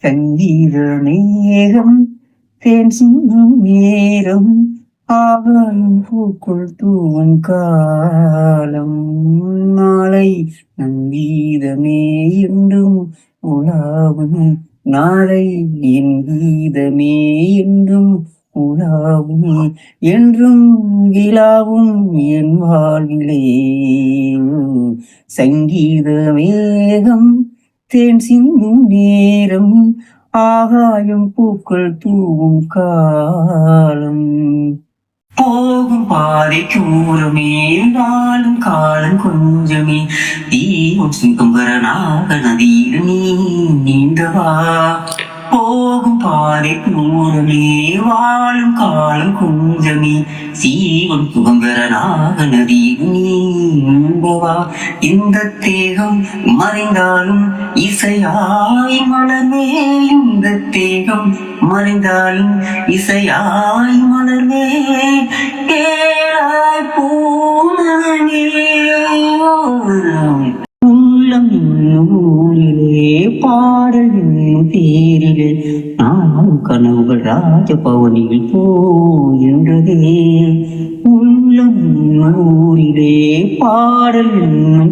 சங்கீத மேகம் தேன் சிந்தும் நேரம் ஆகாயம் பூக்குள் தூவும் காலம் நாளை நங்கீதமே என்றும் உலாவும் நாளை என் கீதமே என்றும் உலாவும் என்றும் விழாவும் என் வாழ்விலே சங்கீத மேகம் தேன் சிந்தும் நேரம் ஆகாயம் பூக்கள் தூவும் காலம் போகும் பாதை கூறமே வாழும் காலம் கொஞ்சமே தீவும் சிங்கம்பரனாக நதியில் நீ நீந்தவா போகும் பாதை கூறமே வாழும் காலம் கொஞ்சமே சீவன் சுகம்பரனாக நதியில் நீ நீந்தவா இந்த தேகம் மறைந்தாலும் இசையாய் மலர்மே இந்த தேகம் மறைந்தாலும் இசையாய் மலர்மே கேளாய் பூனே உள்ளம் ஊரிலே பாடல் தேரிலே நான் கனவுகள் ராஜபவனில் போகின்றதே உள்ளம் ஊரிலே பாடல்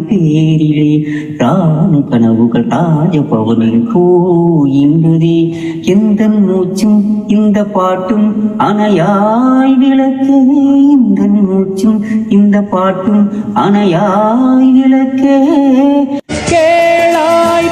தேரிலே நான் கனவுகள் ராஜபவனில் போகின்றதே எந்த மூச்சும் இந்த பாட்டும் அணையாய் விளக்கே இந்த மூச்சும் இந்த பாட்டும் அணையாய் விளக்கே கேளாய்